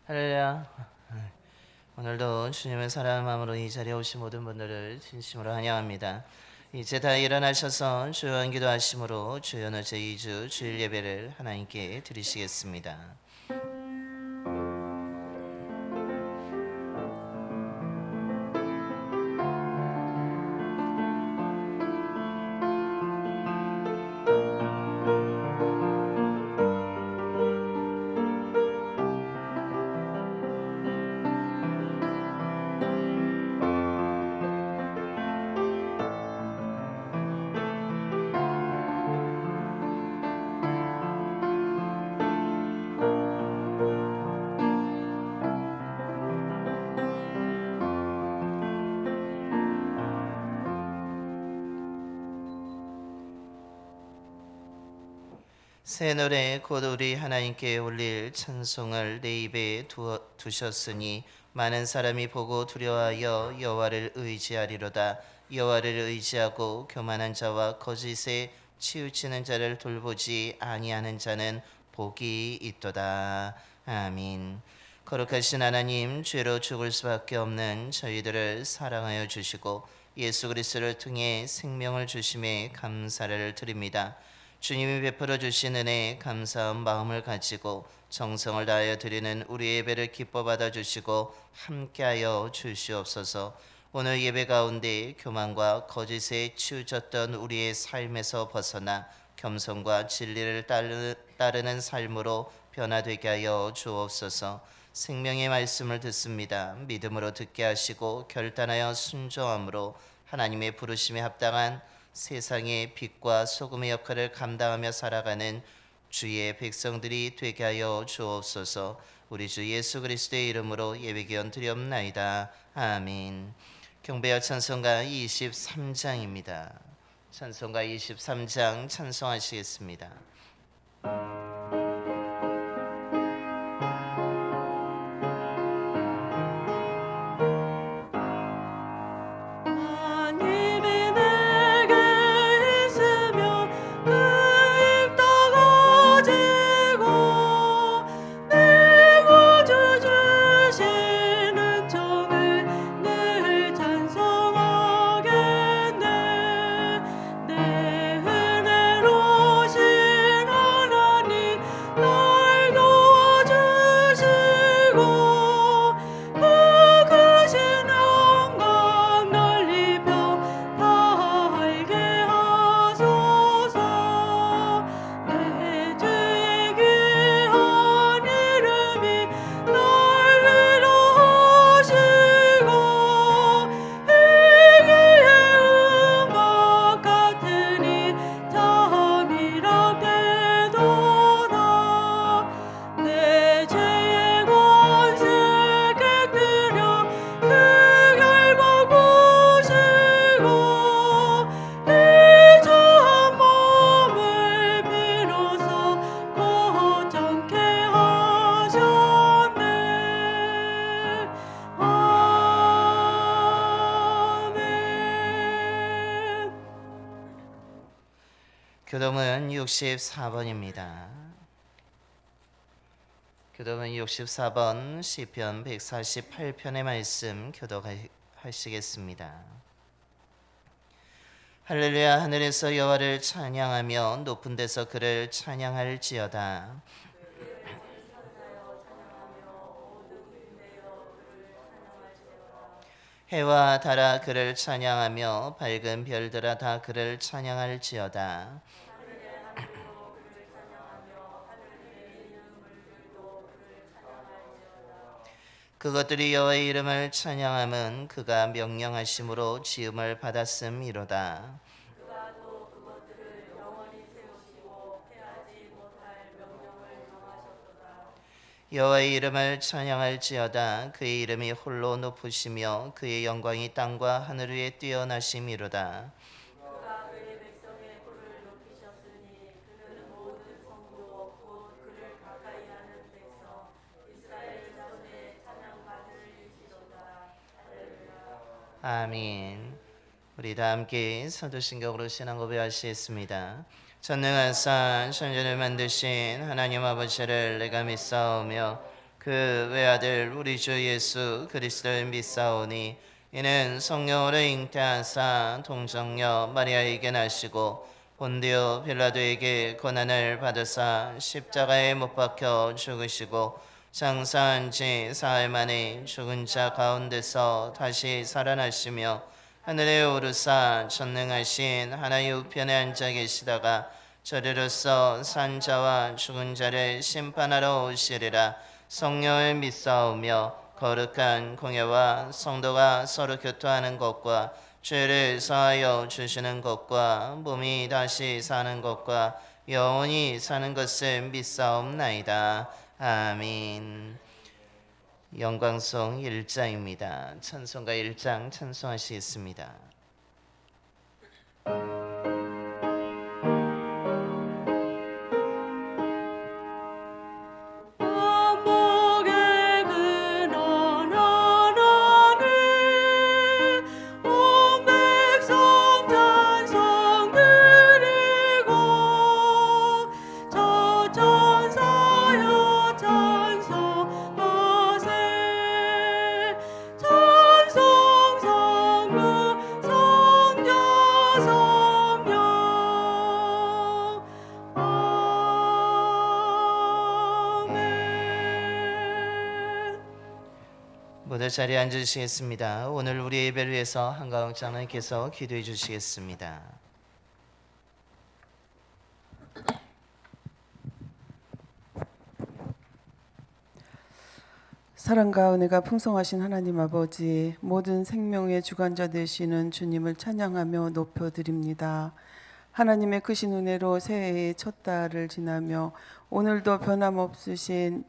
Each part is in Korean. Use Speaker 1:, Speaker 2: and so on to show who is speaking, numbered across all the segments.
Speaker 1: 할렐루야. 오늘도 주님의 사랑의 마음으로 이 자리에 오신 모든 분들을 진심으로 환영합니다. 이제 다 일어나셔서 주여 기도하심으로 주여 어제 2주 주일 예배를 하나님께 드리시겠습니다. 새 노래 곧 우리 하나님께 올릴 찬송을 내 입에 두셨으니 많은 사람이 보고 두려워하여 여호와를 의지하리로다. 여호와를 의지하고 교만한 자와 거짓에 치우치는 자를 돌보지 아니하는 자는 복이 있도다. 아멘. 거룩하신 하나님, 죄로 죽을 수밖에 없는 저희들을 사랑하여 주시고 예수 그리스도를 통해 생명을 주심에 감사를 드립니다. 주님이 베풀어 주신 은혜에 감사한 마음을 가지고 정성을 다하여 드리는 우리 예배를 기뻐 받아 주시고 함께하여 주시옵소서. 오늘 예배 가운데 교만과 거짓에 치우쳤던 우리의 삶에서 벗어나 겸손과 진리를 따르는 삶으로 변화되게 하여 주옵소서. 생명의 말씀을 듣습니다. 믿음으로 듣게 하시고 결단하여 순종함으로 하나님의 부르심에 합당한 세상의 빛과 소금의 역할을 감당하며 살아가는 주의 백성들이 되게 하여 주옵소서. 우리 주 예수 그리스도의 이름으로 예배기원 드리옵나이다. 아멘. 경배와 찬송가 23장입니다. 찬송가 23장 찬송하시겠습니다. 교동은 64번입니다. 교동은 64번 시편 148편의 말씀 교독하시겠습니다. 할렐루야. 하늘에서 여호와를 찬양하며 높은 데서 그를 찬양할지어다. 해와 달아 그를 찬양하며 밝은 별들아 다 그를 찬양할지어다. 그것들이 여호와의 이름을 찬양함은 그가 명령하심으로 지음을 받았음이로다. 여호와의 이름을 찬양할지어다. 그의 이름이 홀로 높으시며 그의 영광이 땅과 하늘 위에 뛰어나심이로다. 아멘. 우리 다 함께 사도신경으로 신앙 고백하시겠습니다. 전능하사 천지를 만드신 하나님 아버지를 내가 믿사오며 그 외아들 우리 주 예수 그리스도를 믿사오니 이는 성령으로 잉태하사 동정녀 마리아에게 나시고 본디오 빌라도에게 고난을 받으사 십자가에 못 박혀 죽으시고 장사한 지 사흘 만에 죽은 자 가운데서 다시 살아나시며 하늘에 오르사 전능하신 하나님 우편에 앉아 계시다가 저리로서 산 자와 죽은 자를 심판하러 오시리라. 성령을 믿사오며 거룩한 공예와 성도가 서로 교토하는 것과 죄를 사하여 주시는 것과 몸이 다시 사는 것과 영원히 사는 것을 믿사옵나이다. 아멘. 영광송 1장입니다. 찬송가 1장 찬송하시겠습니다. 모두 자리에 앉으시겠습니다. 오늘 우리 예배를 위해서 한가영 장로님께서 기도해 주시겠습니다.
Speaker 2: 사랑과 은혜가 풍성하신 하나님 아버지, 모든 생명의 주관자 되시는 주님을 찬양하며 높여드립니다. 하나님의 크신 은혜로 새해의 첫 달을 지나며 오늘도 변함없이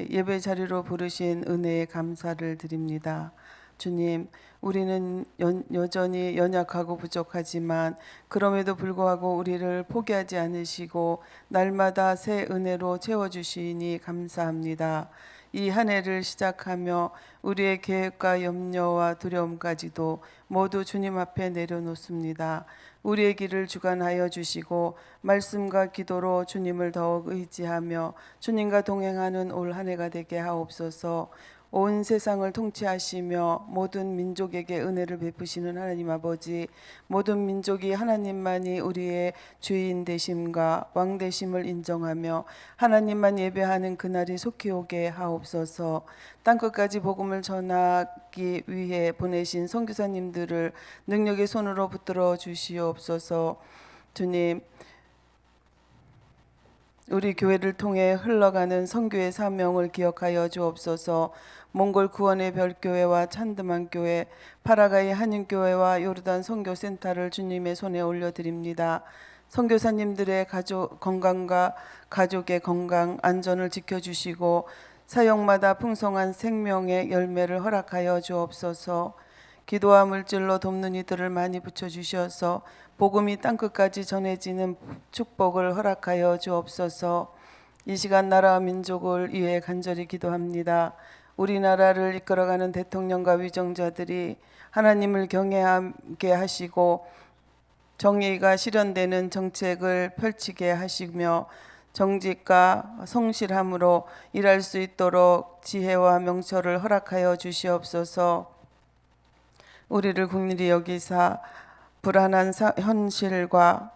Speaker 2: 예배 자리로 부르신 은혜에 감사를 드립니다. 주님, 우리는 여전히 연약하고 부족하지만 그럼에도 불구하고 우리를 포기하지 않으시고 날마다 새 은혜로 채워주시니 감사합니다. 이 한 해를 시작하며 우리의 계획과 염려와 두려움까지도 모두 주님 앞에 내려놓습니다. 우리의 길을 주관하여 주시고 말씀과 기도로 주님을 더욱 의지하며 주님과 동행하는 올 한 해가 되게 하옵소서. 온 세상을 통치하시며 모든 민족에게 은혜를 베푸시는 하나님 아버지, 모든 민족이 하나님만이 우리의 주인 되심과 왕 되심을 인정하며 하나님만 예배하는 그날이 속히 오게 하옵소서. 땅끝까지 복음을 전하기 위해 보내신 선교사님들을 능력의 손으로 붙들어 주시옵소서. 주님, 우리 교회를 통해 흘러가는 선교의 사명을 기억하여 주옵소서. 몽골 구원의 별교회와 찬드만 교회, 파라가이 한인교회와 요르단 선교센터를 주님의 손에 올려드립니다. 선교사님들의 건강과 가족의 건강, 안전을 지켜주시고 사역마다 풍성한 생명의 열매를 허락하여 주옵소서. 기도와 물질로 돕는 이들을 많이 붙여주셔서 복음이 땅끝까지 전해지는 축복을 허락하여 주옵소서. 이 시간 나라와 민족을 위해 간절히 기도합니다. 우리나라를 이끌어가는 대통령과 위정자들이 하나님을 경외하게 하시고 정의가 실현되는 정책을 펼치게 하시며 정직과 성실함으로 일할 수 있도록 지혜와 명철을 허락하여 주시옵소서. 우리를 국리히 여기사 불안한 현실과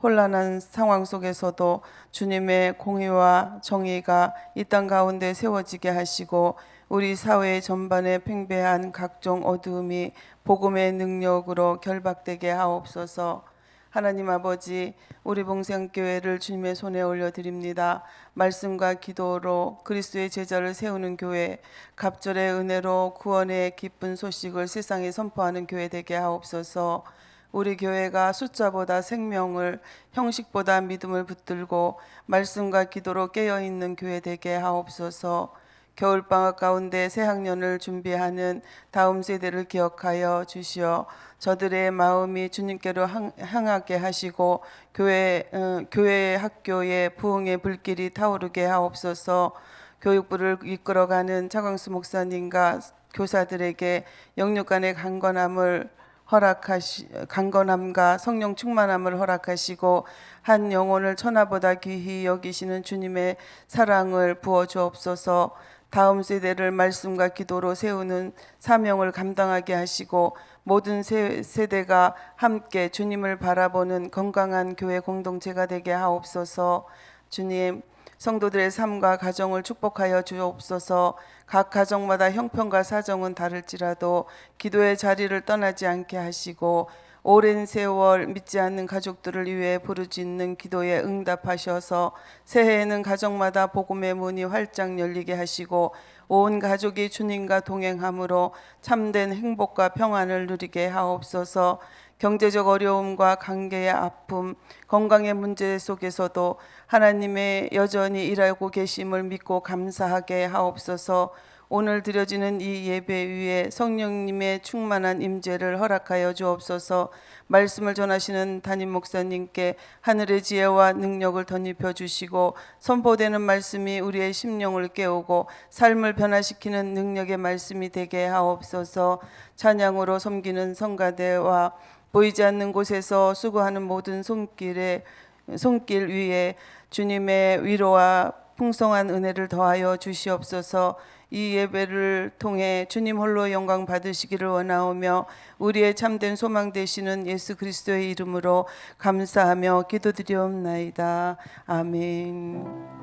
Speaker 2: 혼란한 상황 속에서도 주님의 공의와 정의가 이 땅 가운데 세워지게 하시고 우리 사회 전반에 팽배한 각종 어두움이 복음의 능력으로 결박되게 하옵소서. 하나님 아버지, 우리 봉생교회를 주님의 손에 올려드립니다. 말씀과 기도로 그리스도의 제자를 세우는 교회, 갑절의 은혜로 구원의 기쁜 소식을 세상에 선포하는 교회 되게 하옵소서. 우리 교회가 숫자보다 생명을, 형식보다 믿음을 붙들고 말씀과 기도로 깨어있는 교회 되게 하옵소서. 겨울방학 가운데 새학년을 준비하는 다음 세대를 기억하여 주시어 저들의 마음이 주님께로 향하게 하시고 교회 학교의 부흥의 불길이 타오르게 하옵소서. 교육부를 이끌어가는 차광수 목사님과 교사들에게 영육간의 강건함을 강건함과 성령 충만함을 허락하시고 한 영혼을 천하보다 귀히 여기시는 주님의 사랑을 부어 주옵소서. 다음 세대를 말씀과 기도로 세우는 사명을 감당하게 하시고 모든 세대가 함께 주님을 바라보는 건강한 교회 공동체가 되게 하옵소서. 주님, 성도들의 삶과 가정을 축복하여 주옵소서. 각 가정마다 형편과 사정은 다를지라도 기도의 자리를 떠나지 않게 하시고 오랜 세월 믿지 않는 가족들을 위해 부르짖는 기도에 응답하셔서 새해에는 가정마다 복음의 문이 활짝 열리게 하시고 온 가족이 주님과 동행함으로 참된 행복과 평안을 누리게 하옵소서. 경제적 어려움과 관계의 아픔, 건강의 문제 속에서도 하나님의 여전히 일하고 계심을 믿고 감사하게 하옵소서. 오늘 드려지는 이 예배 위에 성령님의 충만한 임재를 허락하여 주옵소서. 말씀을 전하시는 담임 목사님께 하늘의 지혜와 능력을 덧입혀 주시고 선포되는 말씀이 우리의 심령을 깨우고 삶을 변화시키는 능력의 말씀이 되게 하옵소서. 찬양으로 섬기는 성가대와 보이지 않는 곳에서 수고하는 모든 손길 위에 주님의 위로와 풍성한 은혜를 더하여 주시옵소서. 이 예배를 통해 주님 홀로 영광 받으시기를 원하오며 우리의 참된 소망 되시는 예수 그리스도의 이름으로 감사하며 기도드리옵나이다. 아멘.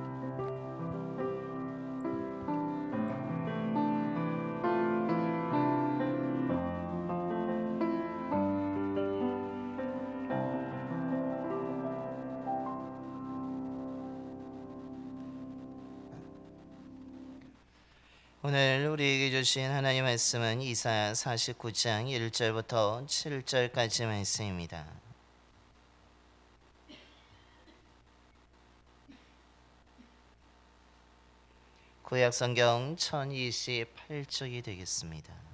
Speaker 1: 오늘 우리에게 주신 하나님의 말씀은 이사야 49장 1절부터 7절까지 말씀입니다. 구약 성경 1028쪽이 되겠습니다.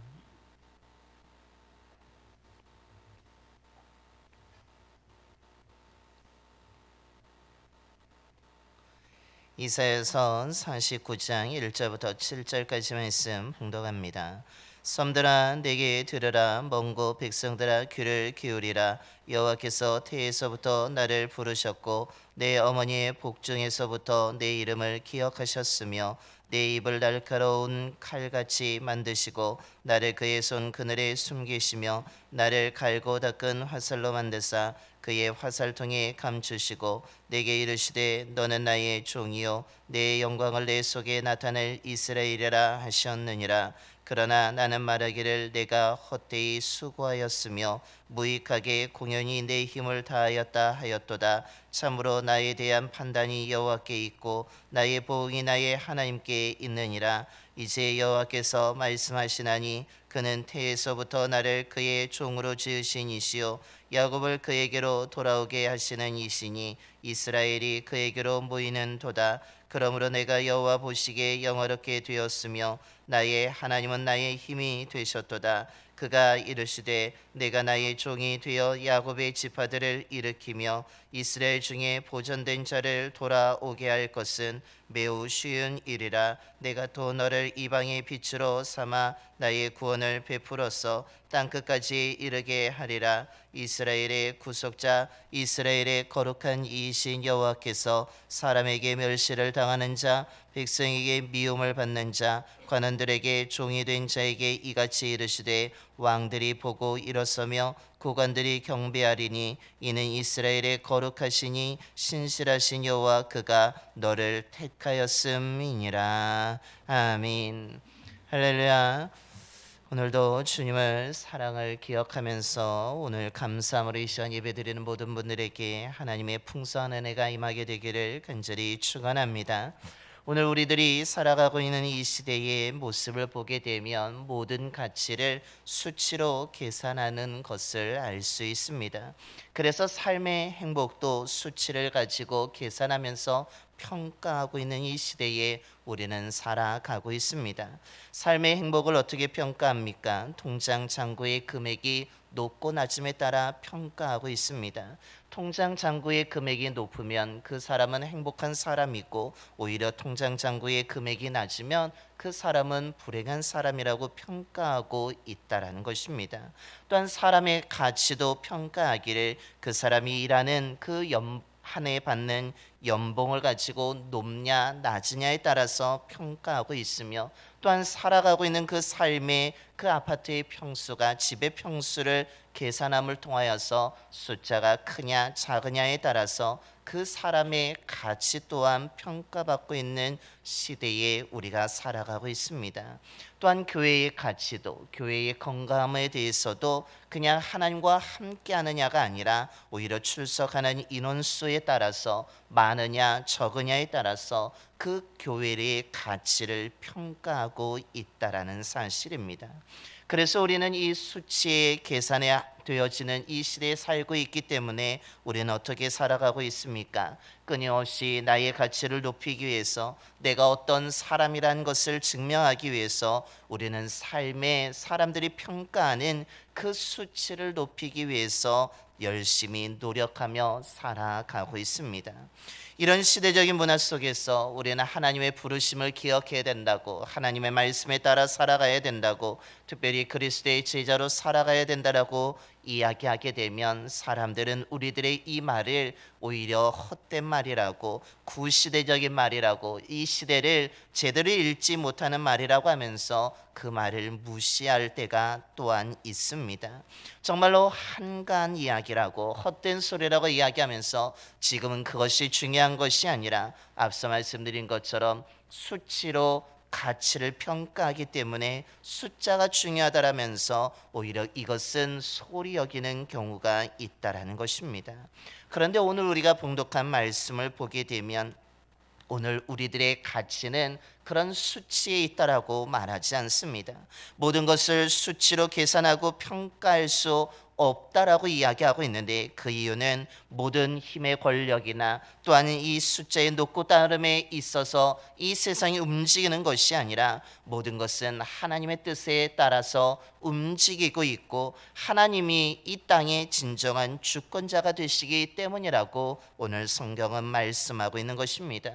Speaker 1: 이사야서 49장 1절부터 7절까지 말씀 봉독합니다. 섬들아 내게 들으라. 먼 곳 백성들아 귀를 기울이라. 여호와께서 태에서부터 나를 부르셨고 내 어머니의 복중에서부터 내 이름을 기억하셨으며 내 입을 날카로운 칼같이 만드시고 나를 그의 손 그늘에 숨기시며 나를 갈고 닦은 화살로 만드사 그의 화살통에 감추시고 내게 이르시되 너는 나의 종이요 내 영광을 내 속에 나타낼 이스라엘이라 하셨느니라. 그러나 나는 말하기를 내가 헛되이 수고하였으며 무익하게 공연히 내 힘을 다하였다 하였도다. 참으로 나에 대한 판단이 여호와께 있고 나의 보응이 나의 하나님께 있느니라. 이제 여호와께서 말씀하시나니 그는 태에서부터 나를 그의 종으로 지으신 이시요 야곱을 그에게로 돌아오게 하시는 이시니 이스라엘이 그에게로 모이는 도다. 그러므로 내가 여호와 보시기에 영화롭게 되었으며 나의 하나님은 나의 힘이 되셨도다. 그가 이르시되 내가 나의 종이 되어 야곱의 지파들을 일으키며 이스라엘 중에 보존된 자를 돌아오게 할 것은 매우 쉬운 일이라. 내가 또 너를 이방의 빛으로 삼아 나의 구원을 베풀어서 땅끝까지 이르게 하리라. 이스라엘의 구속자 이스라엘의 거룩한 이이신 여호와께서 사람에게 멸시를 당하는 자 백성에게 미움을 받는 자 관원들에게 종이 된 자에게 이같이 이르시되 왕들이 보고 일어서며 고관들이 경배하리니 이는 이스라엘의 거룩하시니 신실하신 여호와 그가 너를 택하였음이니라. 아멘. 할렐루야. 오늘도 주님을 사랑을 기억하면서 오늘 감사함으로 이 시간 예배드리는 모든 분들에게 하나님의 풍성한 은혜가 임하게 되기를 간절히 축원합니다. 오늘 우리들이 살아가고 있는 이 시대의 모습을 보게 되면 모든 가치를 수치로 계산하는 것을 알 수 있습니다. 그래서 삶의 행복도 수치를 가지고 계산하면서 평가하고 있는 이 시대에 우리는 살아가고 있습니다. 삶의 행복을 어떻게 평가합니까? 통장 잔고의 금액이 높고 낮음에 따라 평가하고 있습니다. 통장 잔고의 금액이 높으면 그 사람은 행복한 사람이고, 오히려 통장 잔고의 금액이 낮으면 그 사람은 불행한 사람이라고 평가하고 있다라는 것입니다. 또한 사람의 가치도 평가하기를 그 사람이 일하는 한 해 받는 연봉을 가지고 높냐 낮으냐에 따라서 평가하고 있으며, 또한 살아가고 있는 그 삶의 그 아파트의 평수가 집의 평수를 계산함을 통하여서 숫자가 크냐 작으냐에 따라서 그 사람의 가치 또한 평가받고 있는 시대에 우리가 살아가고 있습니다. 또한 교회의 가치도, 교회의 건강함에 대해서도 그냥 하나님과 함께 하느냐가 아니라 오히려 출석하는 인원수에 따라서 많으냐 적으냐에 따라서 그 교회의 가치를 평가하고 있다라는 사실입니다. 그래서 우리는 이 수치의 계산에 되어지는 이 시대에 살고 있기 때문에 우리는 어떻게 살아가고 있습니까? 끊임없이 나의 가치를 높이기 위해서, 내가 어떤 사람이라는 것을 증명하기 위해서 우리는 삶에 사람들이 평가하는 그 수치를 높이기 위해서 열심히 노력하며 살아가고 있습니다. 이런 시대적인 문화 속에서 우리는 하나님의 부르심을 기억해야 된다고, 하나님의 말씀에 따라 살아가야 된다고, 특별히 그리스도의 제자로 살아가야 된다라고 이야기하게 되면 사람들은 우리들의 이 말을 오히려 헛된 말이라고, 구시대적인 말이라고, 이 시대를 제대로 읽지 못하는 말이라고 하면서 그 말을 무시할 때가 또한 있습니다. 정말로 한가한 이야기라고, 헛된 소리라고 이야기하면서 지금은 그것이 중요한 것이 아니라 앞서 말씀드린 것처럼 수치로 가치를 평가하기 때문에 숫자가 중요하다라면서 오히려 이것은 소리 여기는 경우가 있다라는 것입니다. 그런데 오늘 우리가 봉독한 말씀을 보게 되면 오늘 우리들의 가치는 그런 수치에 있다라고 말하지 않습니다. 모든 것을 수치로 계산하고 평가할 수 없다라고 이야기하고 있는데, 그 이유는 모든 힘의 권력이나 또한 이 숫자의 높고 따름에 있어서 이 세상이 움직이는 것이 아니라 모든 것은 하나님의 뜻에 따라서 움직이고 있고 하나님이 이 땅의 진정한 주권자가 되시기 때문이라고 오늘 성경은 말씀하고 있는 것입니다.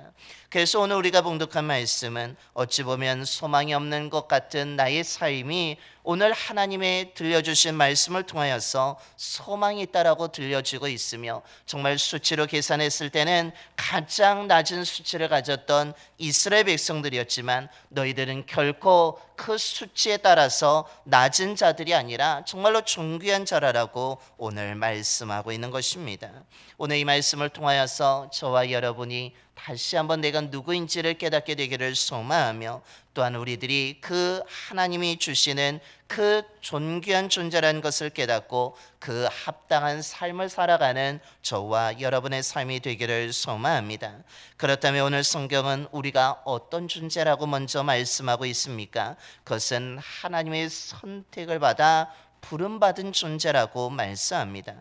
Speaker 1: 그래서 오늘 우리가 봉독한 말씀은 어찌 보면 소망이 없는 것 같은 나의 삶이 오늘 하나님의 들려주신 말씀을 통하여서 소망이 있다라고 들려지고 있으며, 정말 수치로 계산했을 때는 가장 낮은 수치를 가졌던 이스라엘 백성들이었지만 너희들은 결코 그 수치에 따라서 낮은 자들이 아니라 정말로 존귀한 자라라고 오늘 말씀하고 있는 것입니다. 오늘 이 말씀을 통하여서 저와 여러분이 다시 한번 내가 누구인지를 깨닫게 되기를 소망하며, 또한 우리들이 그 하나님이 주시는 그 존귀한 존재라는 것을 깨닫고 그 합당한 삶을 살아가는 저와 여러분의 삶이 되기를 소망합니다. 그렇다면 오늘 성경은 우리가 어떤 존재라고 먼저 말씀하고 있습니까? 그것은 하나님의 선택을 받아 부름받은 존재라고 말씀합니다.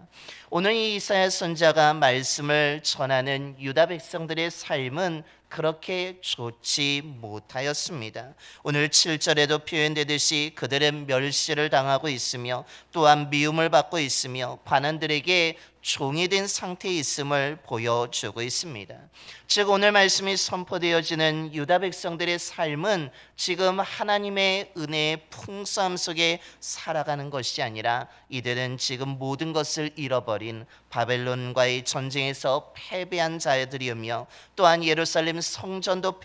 Speaker 1: 오늘 이 이사야 선지자가 말씀을 전하는 유다 백성들의 삶은 그렇게 좋지 못하였습니다. 오늘 7절에도 표현되듯이 그들은 멸시를 당하고 있으며 또한 미움을 받고 있으며 반환들에게 종이 된 상태에 있음을 보여주고 있습니다. 즉 오늘 말씀이 선포되어지는 유다 백성들의 삶은 지금 하나님의 은혜의 풍성함 속에 살아가는 것이 아니라 이들은 지금 모든 것을 잃어버린 바벨론과의 전쟁에서 패배한 자들이며, 또한 예루살렘 성전도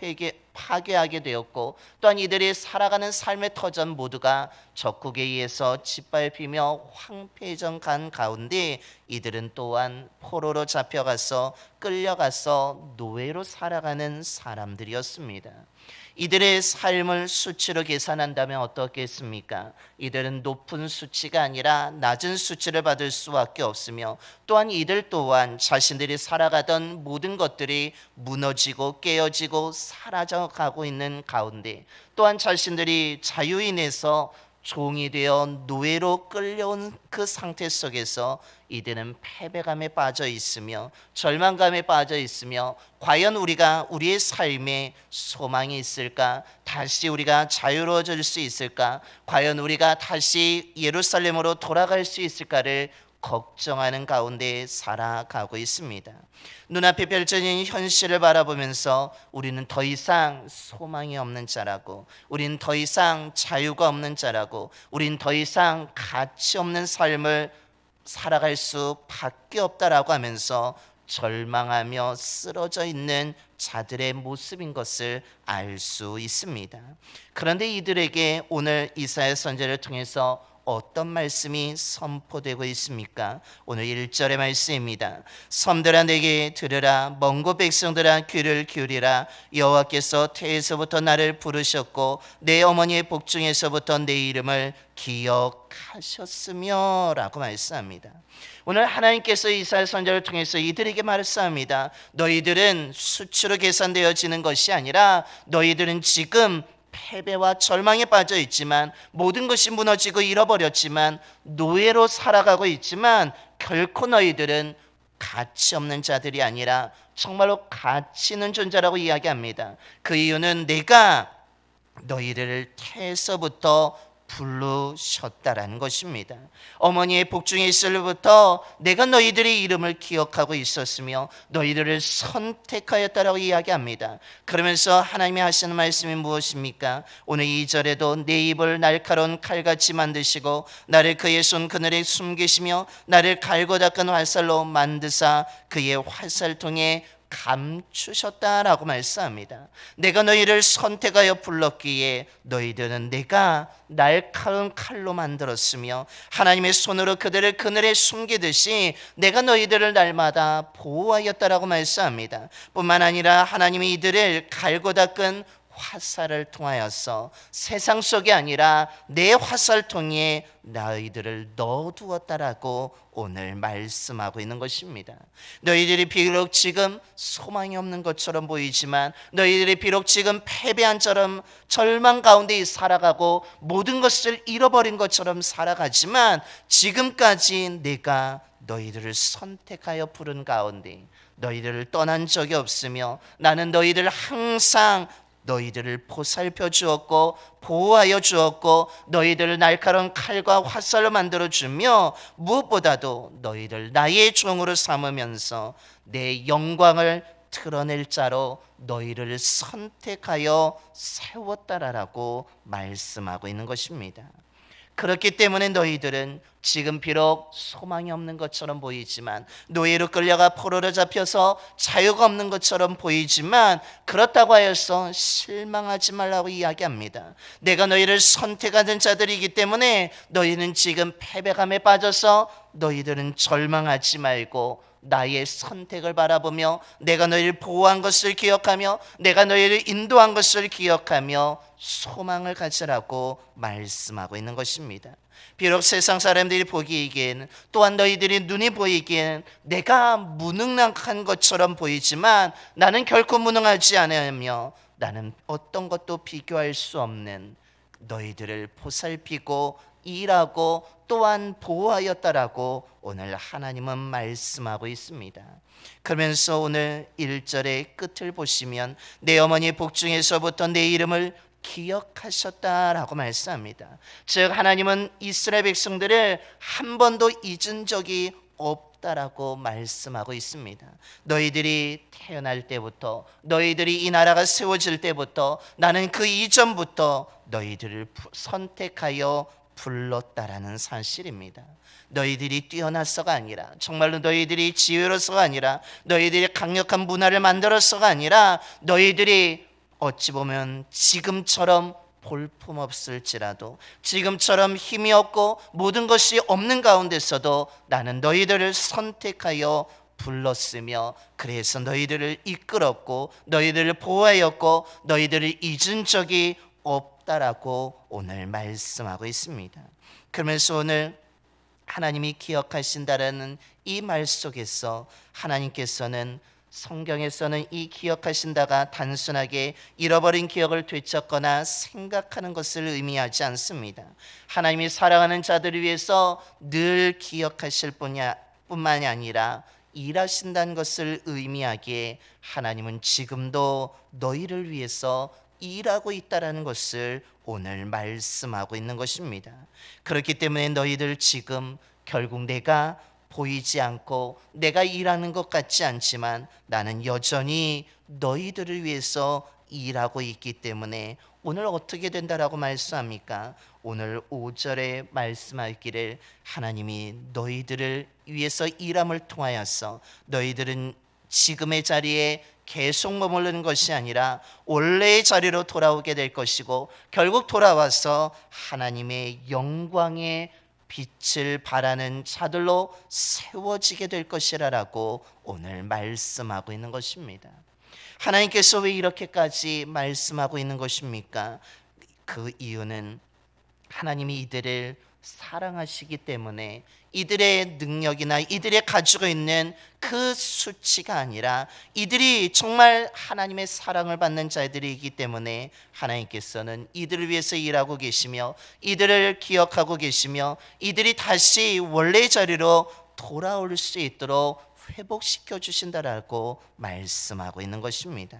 Speaker 1: 파괴하게 되었고, 또한 이들이 살아가는 삶의 터전 모두가 적국에 의해서 짓밟히며 황폐해져 간 가운데 이들은 또한 포로로 잡혀가서 끌려가서 노예로 살아가는 사람들이었습니다. 이들의 삶을 수치로 계산한다면 어떻겠습니까? 이들은 높은 수치가 아니라 낮은 수치를 받을 수밖에 없으며, 또한 이들 또한 자신들이 살아가던 모든 것들이 무너지고 깨어지고 사라져가고 있는 가운데, 또한 자신들이 자유인에서 종이 되어 노예로 끌려온 그 상태 속에서 이들은 패배감에 빠져 있으며 절망감에 빠져 있으며 과연 우리가 우리의 삶에 소망이 있을까? 다시 우리가 자유로워질 수 있을까? 과연 우리가 다시 예루살렘으로 돌아갈 수 있을까를 걱정하는 가운데 살아가고 있습니다. 눈앞에 펼쳐진 현실을 바라보면서 우리는 더 이상 소망이 없는 자라고, 우리는 더 이상 자유가 없는 자라고, 우리는 더 이상 가치 없는 삶을 살아갈 수밖에 없다라고 하면서 절망하며 쓰러져 있는 자들의 모습인 것을 알 수 있습니다. 그런데 이들에게 오늘 이사야 선지자를 통해서 어떤 말씀이 선포되고 있습니까? 오늘 1절의 말씀입니다. 섬들아 내게 들으라, 먼 곳 백성들아 귀를 기울이라. 여호와께서 태에서부터 나를 부르셨고 내 어머니의 복중에서부터 내 이름을 기억하셨으며 라고 말씀합니다. 오늘 하나님께서 이사야 선지자를 통해서 이들에게 말씀합니다. 너희들은 수치로 계산되어지는 것이 아니라 너희들은 지금 패배와 절망에 빠져 있지만, 모든 것이 무너지고 잃어버렸지만, 노예로 살아가고 있지만 결코 너희들은 가치 없는 자들이 아니라 정말로 가치 있는 존재라고 이야기합니다. 그 이유는 내가 너희들을 태에서부터 부르셨다라는 것입니다. 어머니의 복중에 있을부터 내가 너희들의 이름을 기억하고 있었으며 너희들을 선택하였다라고 이야기합니다. 그러면서 하나님이 하시는 말씀이 무엇입니까? 오늘 2절에도 내 입을 날카로운 칼같이 만드시고 나를 그의 손 그늘에 숨기시며 나를 갈고 닦은 화살로 만드사 그의 화살통에 감추셨다라고 말씀합니다. 내가 너희를 선택하여 불렀기에 너희들은 내가 날카로운 칼로 만들었으며 하나님의 손으로 그들을 그늘에 숨기듯이 내가 너희들을 날마다 보호하였다라고 말씀합니다. 뿐만 아니라 하나님이 이들을 갈고 닦은 화살을 통하여서 세상 속이 아니라 내 화살통에 너희들을 넣어두었다라고 오늘 말씀하고 있는 것입니다. 너희들이 비록 지금 소망이 없는 것처럼 보이지만, 너희들이 비록 지금 패배한 처럼 절망 가운데 살아가고 모든 것을 잃어버린 것처럼 살아가지만, 지금까지 내가 너희들을 선택하여 부른 가운데 너희들을 떠난 적이 없으며 나는 너희들을 항상 너희들을 보살펴 주었고 보호하여 주었고 너희들을 날카로운 칼과 화살로 만들어 주며 무엇보다도 너희들 나의 종으로 삼으면서 내 영광을 드러낼 자로 너희를 선택하여 세웠다라고 말씀하고 있는 것입니다. 그렇기 때문에 너희들은 지금 비록 소망이 없는 것처럼 보이지만, 노예로 끌려가 포로로 잡혀서 자유가 없는 것처럼 보이지만, 그렇다고 하여서 실망하지 말라고 이야기합니다. 내가 너희를 선택하는 자들이기 때문에 너희는 지금 패배감에 빠져서 너희들은 절망하지 말고 나의 선택을 바라보며 내가 너희를 보호한 것을 기억하며 내가 너희를 인도한 것을 기억하며 소망을 가지라고 말씀하고 있는 것입니다. 비록 세상 사람들이 보기에는, 또한 너희들이 눈이 보이기엔 내가 무능력한 것처럼 보이지만 나는 결코 무능하지 않으며 나는 어떤 것도 비교할 수 없는 너희들을 보살피고 일하고 또한 보호하였다라고 오늘 하나님은 말씀하고 있습니다. 그러면서 오늘 1절의 끝을 보시면 내 어머니의 복중에서부터 내 이름을 기억하셨다라고 말씀합니다. 즉 하나님은 이스라엘 백성들을 한 번도 잊은 적이 없다라고 말씀하고 있습니다. 너희들이 태어날 때부터, 너희들이 이 나라가 세워질 때부터, 나는 그 이전부터 너희들을 선택하여 불렀다라는 사실입니다. 너희들이 뛰어나서가 아니라, 정말로 너희들이 지혜로서가 아니라, 너희들이 강력한 문화를 만들어서가 아니라, 너희들이 어찌 보면 지금처럼 볼품없을지라도, 지금처럼 힘이 없고 모든 것이 없는 가운데서도 나는 너희들을 선택하여 불렀으며 그래서 너희들을 이끌었고 너희들을 보호하였고 너희들을 잊은 적이 없다라고 오늘 말씀하고 있습니다. 그러면서 오늘 하나님이 기억하신다라는 이 말 속에서 하나님께서는 성경에서는 이 기억하신다가 단순하게 잃어버린 기억을 되찾거나 생각하는 것을 의미하지 않습니다. 하나님이 사랑하는 자들을 위해서 늘 기억하실 뿐만이 아니라 일하신다는 것을 의미하기에 하나님은 지금도 너희를 위해서 일하고 있다라는 것을 오늘 말씀하고 있는 것입니다. 그렇기 때문에 너희들 지금 결국 내가 보이지 않고 내가 일하는 것 같지 않지만 나는 여전히 너희들을 위해서 일하고 있기 때문에 오늘 어떻게 된다라고 말씀합니까? 오늘 5절에 말씀하기를 하나님이 너희들을 위해서 일함을 통하여서 너희들은 지금의 자리에 계속 머무르는 것이 아니라 원래의 자리로 돌아오게 될 것이고 결국 돌아와서 하나님의 영광의 빛을 발하는 자들로 세워지게 될 것이라고 오늘 말씀하고 있는 것입니다. 하나님께서 왜 이렇게까지 말씀하고 있는 것입니까? 그 이유는 하나님이 이들을 사랑하시기 때문에 이들의 능력이나 이들의 가지고 있는 그 수치가 아니라 이들이 정말 하나님의 사랑을 받는 자들이기 때문에 하나님께서는 이들을 위해서 일하고 계시며 이들을 기억하고 계시며 이들이 다시 원래의 자리로 돌아올 수 있도록 회복시켜 주신다라고 말씀하고 있는 것입니다.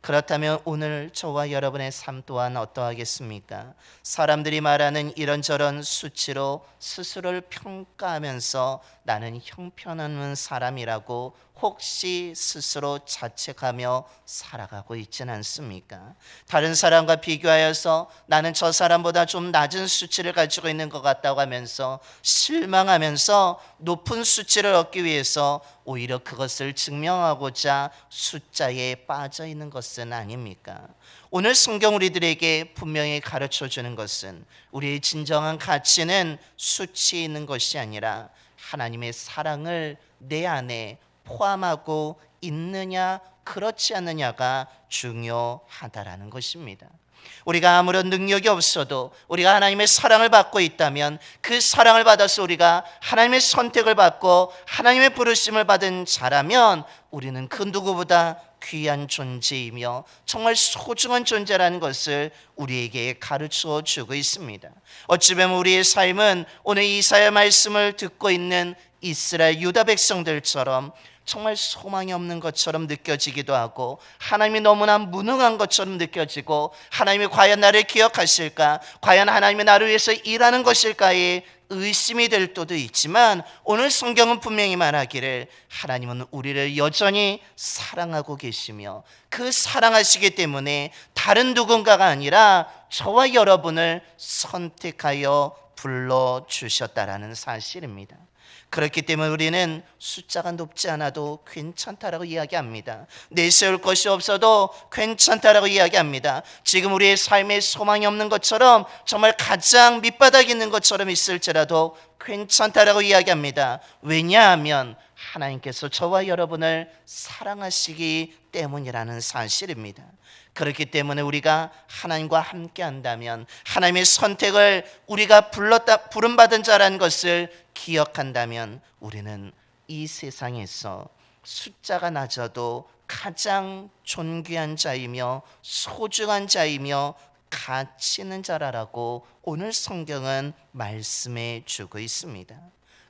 Speaker 1: 그렇다면 오늘 저와 여러분의 삶 또한 어떠하겠습니까? 사람들이 말하는 이런저런 수치로 스스로를 평가하면서 나는 형편없는 사람이라고 혹시 스스로 자책하며 살아가고 있지는 않습니까? 다른 사람과 비교하여서 나는 저 사람보다 좀 낮은 수치를 가지고 있는 것 같다고 하면서 실망하면서 높은 수치를 얻기 위해서 오히려 그것을 증명하고자 숫자에 빠져 있는 것은 아닙니까? 오늘 성경 우리들에게 분명히 가르쳐 주는 것은 우리의 진정한 가치는 수치에 있는 것이 아니라 하나님의 사랑을 내 안에 포함하고 있느냐 그렇지 않느냐가 중요하다라는 것입니다. 우리가 아무런 능력이 없어도 우리가 하나님의 사랑을 받고 있다면 그 사랑을 받아서 우리가 하나님의 선택을 받고 하나님의 부르심을 받은 자라면 우리는 그 누구보다 귀한 존재이며 정말 소중한 존재라는 것을 우리에게 가르쳐 주고 있습니다. 어찌 보면 우리의 삶은 오늘 이사야 말씀을 듣고 있는 이스라엘 유다 백성들처럼 정말 소망이 없는 것처럼 느껴지기도 하고 하나님이 너무나 무능한 것처럼 느껴지고 하나님이 과연 나를 기억하실까? 과연 하나님이 나를 위해서 일하는 것일까에 의심이 될 때도 있지만 오늘 성경은 분명히 말하기를 하나님은 우리를 여전히 사랑하고 계시며 그 사랑하시기 때문에 다른 누군가가 아니라 저와 여러분을 선택하여 불러주셨다라는 사실입니다. 그렇기 때문에 우리는 숫자가 높지 않아도 괜찮다라고 이야기합니다. 내세울 것이 없어도 괜찮다라고 이야기합니다. 지금 우리의 삶에 소망이 없는 것처럼 정말 가장 밑바닥에 있는 것처럼 있을지라도 괜찮다라고 이야기합니다. 왜냐하면 하나님께서 저와 여러분을 사랑하시기 때문이라는 사실입니다. 그렇기 때문에 우리가 하나님과 함께 한다면 하나님의 선택을 우리가 부름받은 자라는 것을 기억한다면 우리는 이 세상에서 숫자가 낮아도 가장 존귀한 자이며 소중한 자이며 가치 있는 자라고 오늘 성경은 말씀해 주고 있습니다.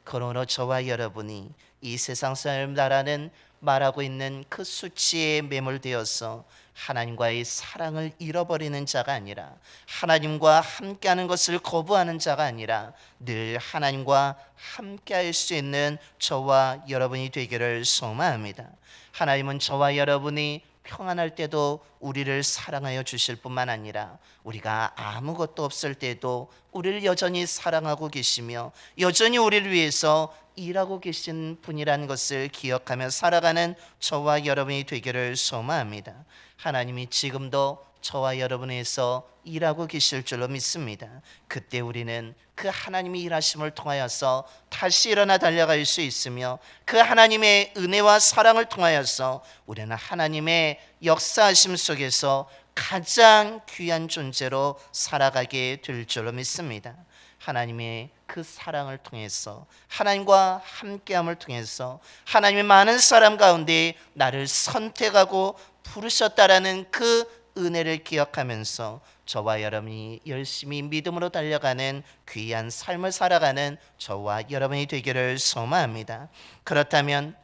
Speaker 1: 그러므로 저와 여러분이 이 세상 살다라는 말하고 있는 그 수치에 매몰되어서 하나님과의 사랑을 잃어버리는 자가 아니라 하나님과 함께하는 것을 거부하는 자가 아니라 늘 하나님과 함께할 수 있는 저와 여러분이 되기를 소망합니다. 하나님은 저와 여러분이 평안할 때도 우리를 사랑하여 주실 뿐만 아니라 우리가 아무것도 없을 때도 우리를 여전히 사랑하고 계시며 여전히 우리를 위해서 일하고 계신 분이라는 것을 기억하며 살아가는 저와 여러분이 되기를 소망합니다. 하나님이 지금도 저와 여러분에서 일하고 계실 줄로 믿습니다. 그때 우리는 그 하나님의 일하심을 통하여서 다시 일어나 달려갈 수 있으며 그 하나님의 은혜와 사랑을 통하여서 우리는 하나님의 역사하심 속에서 가장 귀한 존재로 살아가게 될 줄로 믿습니다. 하나님의 그 사랑을 통해서, 하나님과 함께함을 통해서 하나님의 많은 사람 가운데 나를 선택하고 부르셨다라는 그 은혜를 기억하면서 저와 여러분이 열심히 믿음으로 달려가는 귀한 삶을 살아가는 저와 여러분이 되기를 소망합니다. 그렇다면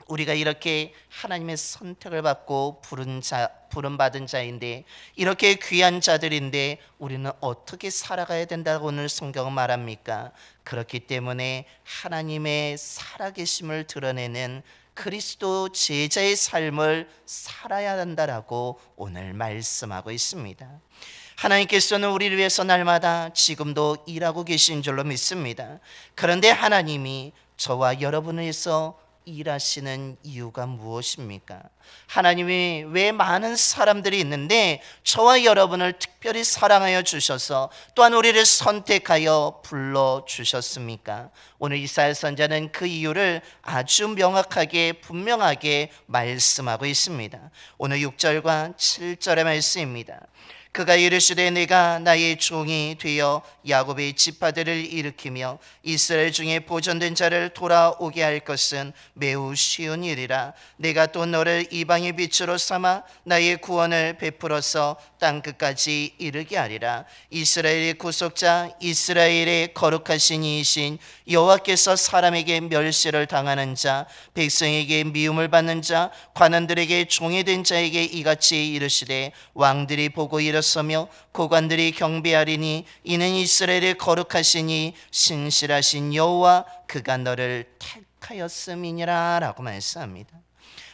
Speaker 1: 우리가 이렇게 하나님의 선택을 받고 부름받은 자인데, 이렇게 귀한 자들인데 우리는 어떻게 살아가야 된다고 오늘 성경은 말합니까? 그렇기 때문에 하나님의 살아계심을 드러내는 그리스도 제자의 삶을 살아야 한다라고 오늘 말씀하고 있습니다. 하나님께서는 우리를 위해서 날마다 지금도 일하고 계신 줄로 믿습니다. 그런데 하나님이 저와 여러분을 위해서 일하시는 이유가 무엇입니까? 하나님이 왜 많은 사람들이 있는데 저와 여러분을 특별히 사랑하여 주셔서 또한 우리를 선택하여 불러주셨습니까? 오늘 이사야 선지자는 그 이유를 아주 명확하게 분명하게 말씀하고 있습니다. 오늘 6절과 7절의 말씀입니다. 그가 이르시되 내가 나의 종이 되어 야곱의 지파들을 일으키며 이스라엘 중에 보존된 자를 돌아오게 할 것은 매우 쉬운 일이라. 내가 또 너를 이방의 빛으로 삼아 나의 구원을 베풀어서 땅 끝까지 이르게 하리라. 이스라엘의 구속자, 이스라엘의 거룩하신 이이신 여호와께서 사람에게 멸시를 당하는 자, 백성에게 미움을 받는 자, 관원들에게 종이 된 자에게 이같이 이르시되 왕들이 보고 일어서며 고관들이 경배하리니 이는 이스라엘의 거룩하시니 신실하신 여호와 그가 너를 택하였음이니라 라고 말씀합니다.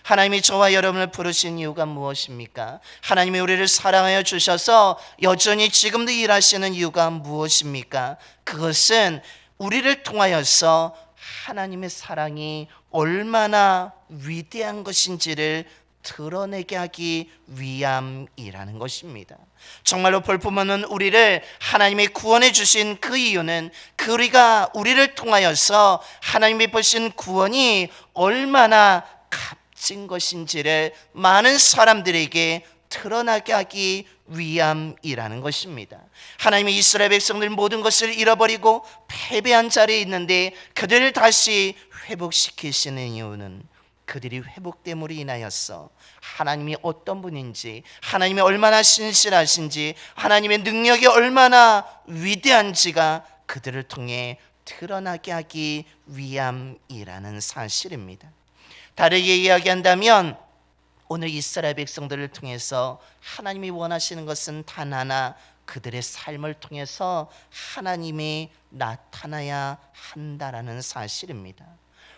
Speaker 1: 하나님이 저와 여러분을 부르신 이유가 무엇입니까? 하나님이 우리를 사랑하여 주셔서 여전히 지금도 일하시는 이유가 무엇입니까? 그것은 우리를 통하여서 하나님의 사랑이 얼마나 위대한 것인지를 드러내게 하기 위함이라는 것입니다. 정말로 볼품없는 우리를 하나님이 구원해 주신 그 이유는 우리가 우리를 통하여서 하나님이 보신 구원이 얼마나 값진 것인지를 많은 사람들에게 드러나게 하기 위함이라는 것입니다. 하나님이 이스라엘 백성들 모든 것을 잃어버리고 패배한 자리에 있는데 그들을 다시 회복시키시는 이유는 그들이 회복됨으로 인하여서 하나님이 어떤 분인지, 하나님이 얼마나 신실하신지, 하나님의 능력이 얼마나 위대한지가 그들을 통해 드러나게 하기 위함이라는 사실입니다. 다르게 이야기한다면 오늘 이스라엘 백성들을 통해서 하나님이 원하시는 것은 단 하나, 그들의 삶을 통해서 하나님이 나타나야 한다라는 사실입니다.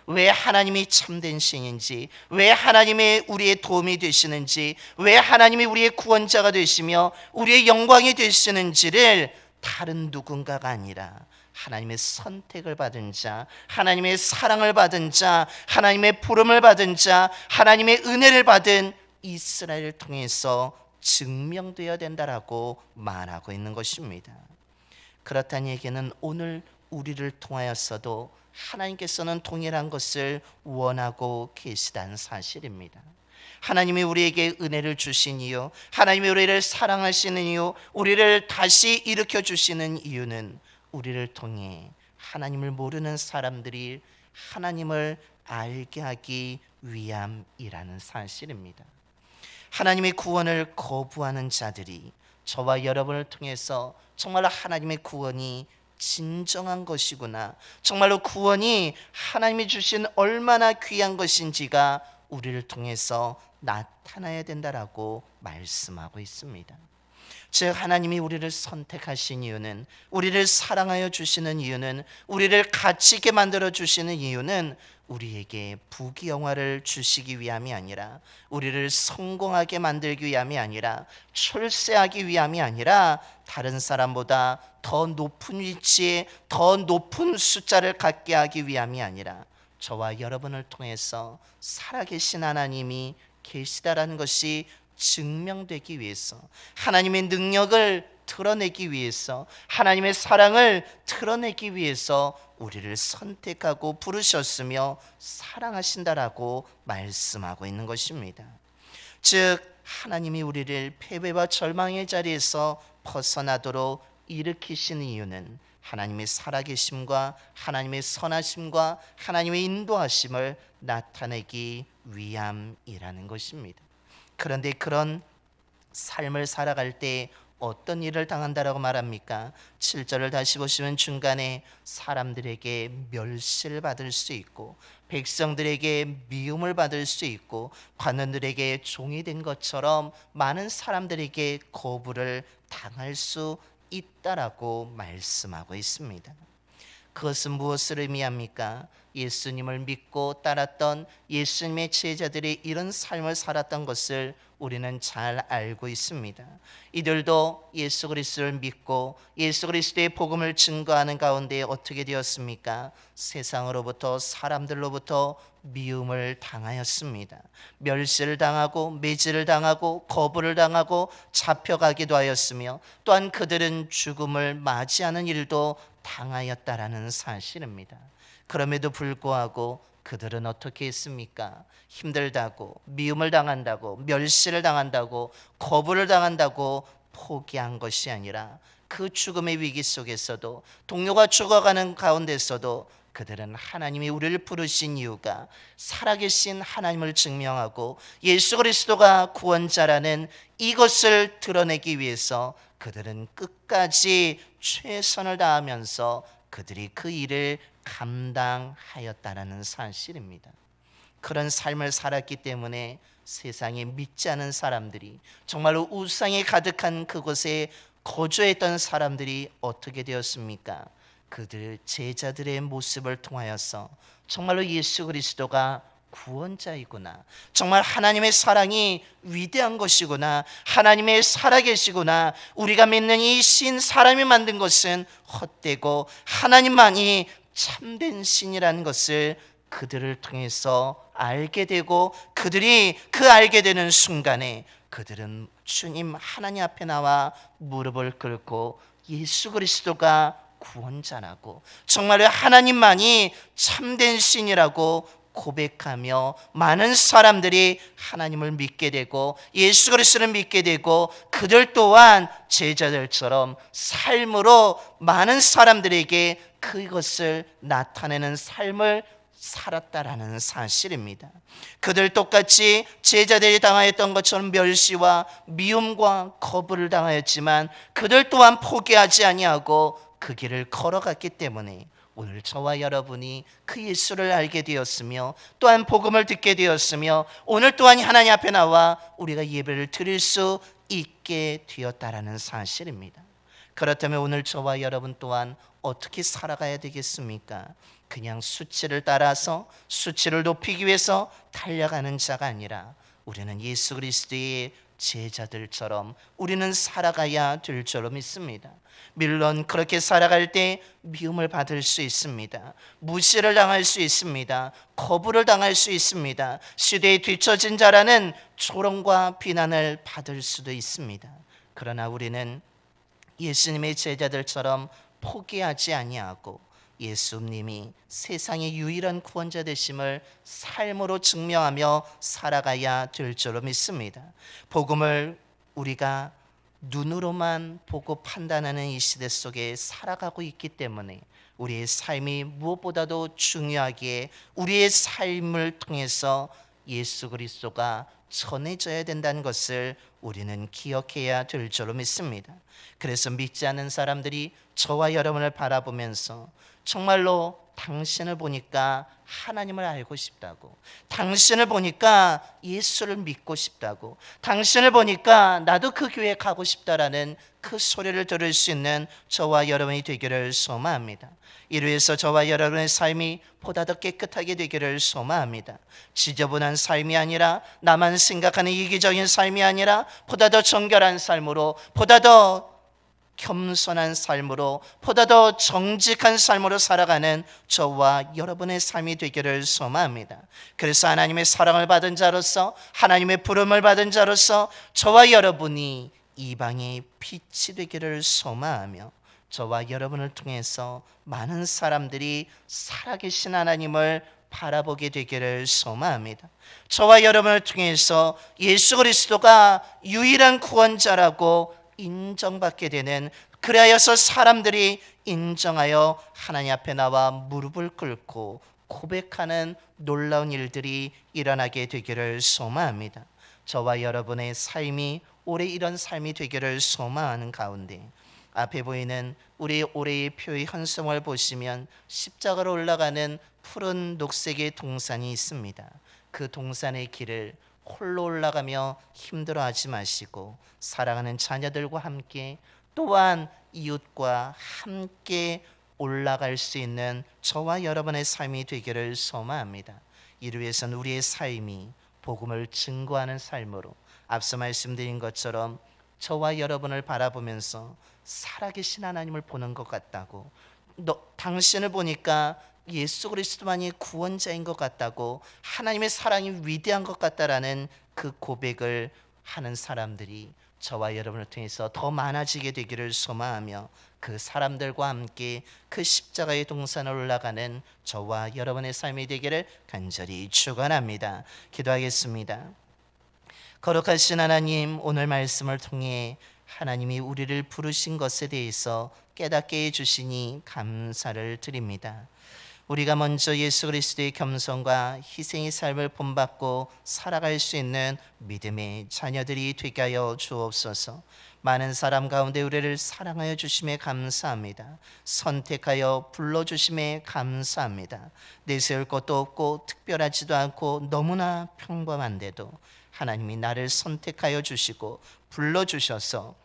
Speaker 1: 왜 하나님이 참된 신인지, 왜 하나님이 우리의 도움이 되시는지, 왜 하나님이 우리의 구원자가 되시며 우리의 영광이 되시는지를 다른 누군가가 아니라 하나님의 선택을 받은 자, 하나님의 사랑을 받은 자, 하나님의 부름을 받은 자, 하나님의 은혜를 받은 이스라엘을 통해서 증명되어야 된다라고 말하고 있는 것입니다. 그렇다는 얘기는 오늘 우리를 통하여서도 하나님께서는 동일한 것을 원하고 계시다는 사실입니다. 하나님이 우리에게 은혜를 주신 이유, 하나님이 우리를 사랑하시는 이유, 우리를 다시 일으켜 주시는 이유는 우리를 통해 하나님을 모르는 사람들이 하나님을 알게 하기 위함이라는 사실입니다. 하나님의 구원을 거부하는 자들이 저와 여러분을 통해서 정말로 하나님의 구원이 진정한 것이구나, 정말로 구원이 하나님이 주신 얼마나 귀한 것인지가 우리를 통해서 나타나야 된다라고 말씀하고 있습니다. 즉 하나님이 우리를 선택하신 이유는, 우리를 사랑하여 주시는 이유는, 우리를 가치 있게 만들어 주시는 이유는 우리에게 부귀영화를 주시기 위함이 아니라, 우리를 성공하게 만들기 위함이 아니라, 출세하기 위함이 아니라, 다른 사람보다 더 높은 위치에 더 높은 숫자를 갖게 하기 위함이 아니라 저와 여러분을 통해서 살아계신 하나님이 계시다라는 것이 증명되기 위해서, 하나님의 능력을 드러내기 위해서, 하나님의 사랑을 드러내기 위해서 우리를 선택하고 부르셨으며 사랑하신다라고 말씀하고 있는 것입니다. 즉 하나님이 우리를 패배와 절망의 자리에서 벗어나도록 일으키신 이유는 하나님의 살아계심과 하나님의 선하심과 하나님의 인도하심을 나타내기 위함이라는 것입니다. 그런데 그런 삶을 살아갈 때 어떤 일을 당한다라고 말합니까? 7절을 다시 보시면 중간에 사람들에게 멸시를 받을 수 있고 백성들에게 미움을 받을 수 있고 관원들에게 종이 된 것처럼 많은 사람들에게 거부를 당할 수 있다라고 말씀하고 있습니다. 그것은 무엇을 의미합니까? 예수님을 믿고 따랐던 예수님의 제자들이 이런 삶을 살았던 것을 우리는 잘 알고 있습니다. 이들도 예수 그리스도를 믿고 예수 그리스도의 복음을 증거하는 가운데 어떻게 되었습니까? 세상으로부터 사람들로부터 미움을 당하였습니다. 멸시를 당하고 매질을 당하고 거부를 당하고 잡혀가기도 하였으며 또한 그들은 죽음을 맞이하는 일도 당하였다라는 사실입니다. 그럼에도 불구하고 그들은 어떻게 했습니까? 힘들다고 미움을 당한다고 멸시를 당한다고 거부를 당한다고 포기한 것이 아니라 그 죽음의 위기 속에서도 동료가 죽어가는 가운데서도 그들은 하나님이 우리를 부르신 이유가 살아계신 하나님을 증명하고 예수 그리스도가 구원자라는 이것을 드러내기 위해서 그들은 끝까지 최선을 다하면서 그들이 그 일을 감당하였다라는 사실입니다. 그런 삶을 살았기 때문에 세상에 믿지 않은 사람들이 정말로 우상이 가득한 그곳에 거주했던 사람들이 어떻게 되었습니까? 그들 제자들의 모습을 통하여서 정말로 예수 그리스도가 구원자이구나, 정말 하나님의 사랑이 위대한 것이구나, 하나님의 살아계시구나, 우리가 믿는 이 신 사람이 만든 것은 헛되고 하나님만이 참된 신이라는 것을 그들을 통해서 알게 되고, 그들이 그 알게 되는 순간에 그들은 주님 하나님 앞에 나와 무릎을 꿇고 예수 그리스도가 구원자라고, 정말로 하나님만이 참된 신이라고 고백하며 많은 사람들이 하나님을 믿게 되고 예수 그리스도를 믿게 되고, 그들 또한 제자들처럼 삶으로 많은 사람들에게 그것을 나타내는 삶을 살았다라는 사실입니다. 그들 똑같이 제자들이 당하였던 것처럼 멸시와 미움과 거부를 당하였지만 그들 또한 포기하지 아니하고 그 길을 걸어갔기 때문에 오늘 저와 여러분이 그 예수를 알게 되었으며 또한 복음을 듣게 되었으며 오늘 또한 하나님 앞에 나와 우리가 예배를 드릴 수 있게 되었다라는 사실입니다. 그렇다면 오늘 저와 여러분 또한 어떻게 살아가야 되겠습니까? 그냥 수치를 따라서 수치를 높이기 위해서 달려가는 자가 아니라 우리는 예수 그리스도의 제자들처럼 우리는 살아가야 될 줄로 믿습니다. 물론 그렇게 살아갈 때 미움을 받을 수 있습니다. 무시를 당할 수 있습니다. 거부를 당할 수 있습니다. 시대에 뒤처진 자라는 조롱과 비난을 받을 수도 있습니다. 그러나 우리는 예수님의 제자들처럼 포기하지 아니하고 예수님이 세상의 유일한 구원자 되심을 삶으로 증명하며 살아가야 될 줄로 믿습니다. 복음을 우리가 눈으로만 보고 판단하는 이 시대 속에 살아가고 있기 때문에 우리의 삶이 무엇보다도 중요하기에 우리의 삶을 통해서 예수 그리스도가 전해져야 된다는 것을 우리는 기억해야 될 줄로 믿습니다. 그래서 믿지 않는 사람들이 저와 여러분을 바라보면서 정말로 당신을 보니까 하나님을 알고 싶다고, 당신을 보니까 예수를 믿고 싶다고, 당신을 보니까 나도 그 교회에 가고 싶다라는 그 소리를 들을 수 있는 저와 여러분이 되기를 소망합니다. 이로 해서 저와 여러분의 삶이 보다 더 깨끗하게 되기를 소망합니다. 지저분한 삶이 아니라, 나만 생각하는 이기적인 삶이 아니라 보다 더 정결한 삶으로, 보다 더 겸손한 삶으로, 보다 더 정직한 삶으로 살아가는 저와 여러분의 삶이 되기를 소망합니다. 그래서 하나님의 사랑을 받은 자로서, 하나님의 부름을 받은 자로서 저와 여러분이 이방의 빛이 되기를 소망하며 저와 여러분을 통해서 많은 사람들이 살아계신 하나님을 바라보게 되기를 소망합니다. 저와 여러분을 통해서 예수 그리스도가 유일한 구원자라고 인정받게 되는, 그리하여서 사람들이 인정하여 하나님 앞에 나와 무릎을 꿇고 고백하는 놀라운 일들이 일어나게 되기를 소망합니다. 저와 여러분의 삶이 올해 이런 삶이 되기를 소망하는 가운데, 앞에 보이는 우리 올해의 표의 현성을 보시면 십자가로 올라가는 푸른 녹색의 동산이 있습니다. 그 동산의 길을 홀로 올라가며 힘들어하지 마시고 사랑하는 자녀들과 함께, 또한 이웃과 함께 올라갈 수 있는 저와 여러분의 삶이 되기를 소망합니다. 이를 위해서는 우리의 삶이 복음을 증거하는 삶으로, 앞서 말씀드린 것처럼 저와 여러분을 바라보면서 살아계신 하나님을 보는 것 같다고, 당신을 보니까 예수 그리스도만이 구원자인 것 같다고, 하나님의 사랑이 위대한 것 같다라는 그 고백을 하는 사람들이 저와 여러분을 통해서 더 많아지게 되기를 소망하며, 그 사람들과 함께 그 십자가의 동산을 올라가는 저와 여러분의 삶이 되기를 간절히 축원합니다. 기도하겠습니다. 거룩하신 하나님, 오늘 말씀을 통해 하나님이 우리를 부르신 것에 대해서 깨닫게 해주시니 감사를 드립니다. 우리가 먼저 예수 그리스도의 겸손과 희생의 삶을 본받고 살아갈 수 있는 믿음의 자녀들이 되게 하여 주옵소서. 많은 사람 가운데 우리를 사랑하여 주심에 감사합니다. 선택하여 불러주심에 감사합니다. 내세울 것도 없고 특별하지도 않고 너무나 평범한데도 하나님이 나를 선택하여 주시고 불러주셔서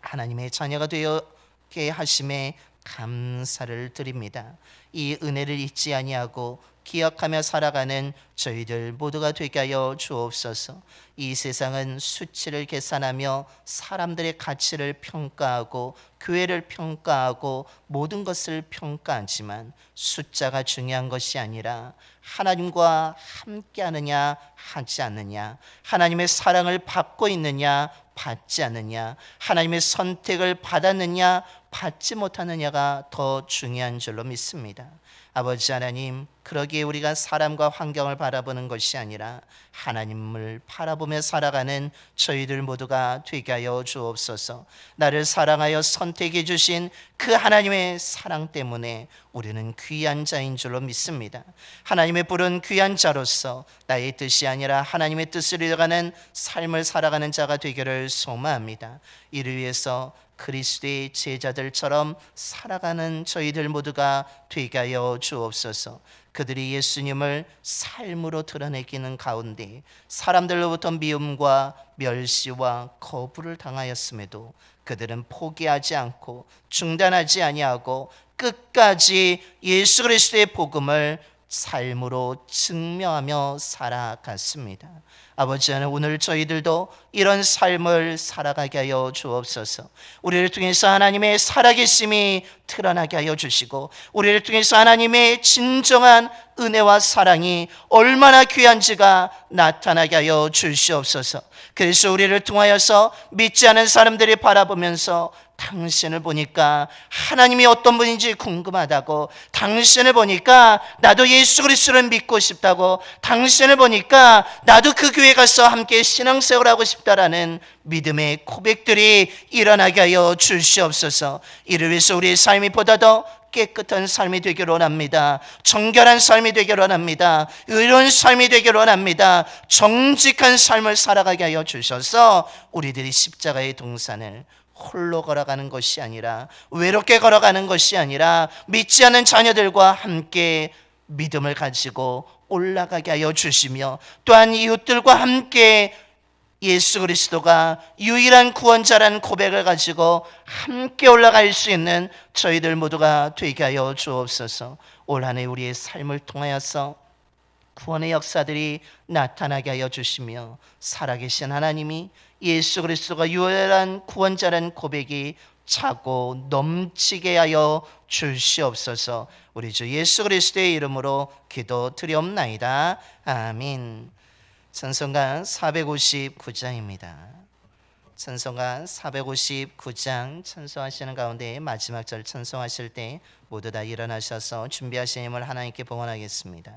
Speaker 1: 하나님의 자녀가 되게 하심에 감사를 드립니다. 이 은혜를 잊지 아니하고 기억하며 살아가는 저희들 모두가 되게 하여 주옵소서. 이 세상은 수치를 계산하며 사람들의 가치를 평가하고 교회를 평가하고 모든 것을 평가하지만, 숫자가 중요한 것이 아니라 하나님과 함께 하느냐 하지 않느냐, 하나님의 사랑을 받고 있느냐 받지 않느냐, 하나님의 선택을 받았느냐 받지 못하느냐가 더 중요한 줄로 믿습니다. 아버지 하나님, 그러기에 우리가 사람과 환경을 바라보는 것이 아니라 하나님을 바라보며 살아가는 저희들 모두가 되게 하여 주옵소서. 나를 사랑하여 선택해 주신 그 하나님의 사랑 때문에 우리는 귀한 자인 줄로 믿습니다. 하나님의 부른 귀한 자로서 나의 뜻이 아니라 하나님의 뜻을 이뤄가는 삶을 살아가는 자가 되기를 소망합니다. 이를 위해서 그리스도의 제자들처럼 살아가는 저희들 모두가 되게 하여 주옵소서. 그들이 예수님을 삶으로 드러내기는 가운데 사람들로부터 미움과 멸시와 거부를 당하였음에도 그들은 포기하지 않고 중단하지 아니하고 끝까지 예수 그리스도의 복음을 삶으로 증명하며 살아갔습니다. 아버지 하나님, 오늘 저희들도 이런 삶을 살아가게 하여 주옵소서. 우리를 통해서 하나님의 살아계심이 드러나게 하여 주시고, 우리를 통해서 하나님의 진정한 은혜와 사랑이 얼마나 귀한지가 나타나게 하여 주시옵소서. 그래서 우리를 통하여서 믿지 않은 사람들이 바라보면서 당신을 보니까 하나님이 어떤 분인지 궁금하다고, 당신을 보니까 나도 예수 그리스도를 믿고 싶다고, 당신을 보니까 나도 그 교회 가서 함께 신앙생활 하고 싶다라는 믿음의 고백들이 일어나게 하여 주시옵소서. 이를 위해서 우리의 삶이 보다 더 깨끗한 삶이 되기를 원합니다. 정결한 삶이 되기를 원합니다. 의로운 삶이 되기를 원합니다. 정직한 삶을 살아가게 하여 주셔서 우리들이 십자가의 동산을 홀로 걸어가는 것이 아니라, 외롭게 걸어가는 것이 아니라 믿지 않는 자녀들과 함께 믿음을 가지고 올라가게 하여 주시며, 또한 이웃들과 함께 예수 그리스도가 유일한 구원자라는 고백을 가지고 함께 올라갈 수 있는 저희들 모두가 되게 하여 주옵소서. 올 한 해 우리의 삶을 통하여서 구원의 역사들이 나타나게 하여 주시며, 살아계신 하나님이 예수 그리스도가 유일한 구원자라는 고백이 차고 넘치게 하여 주시옵소서. 우리 주 예수 그리스도의 이름으로 기도드리옵나이다. 아멘. 찬송가 459장입니다. 찬송가 459장 찬송하시는 가운데 마지막 절 찬송하실 때 모두 다 일어나셔서 준비하신 힘을 하나님께 봉헌하겠습니다.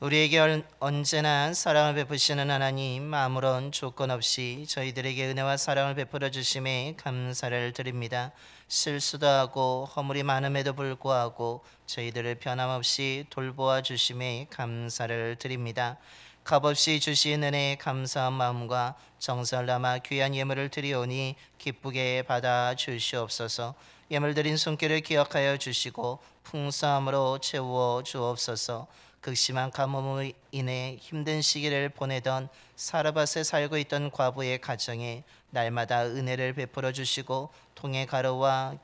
Speaker 1: 우리에게 언제나 사랑을 베푸시는 하나님, 아무런 조건 없이 저희들에게 은혜와 사랑을 베풀어 주심에 감사를 드립니다. 실수도 하고 허물이 많음에도 불구하고 저희들을 변함없이 돌보아 주심에 감사를 드립니다. 값없이 주신 은혜에 감사한 마음과 정성을 담아 귀한 예물을 드리오니 기쁘게 받아 주시옵소서. 예물 드린 손길을 기억하여 주시고 풍성함으로 채워 주옵소서. 극심한 가뭄으로 인해 힘든 시기를 보내던 사르밧에 살고 있던 과부의 가정에 날마다 은혜를 베풀어 주시고 통의 가루와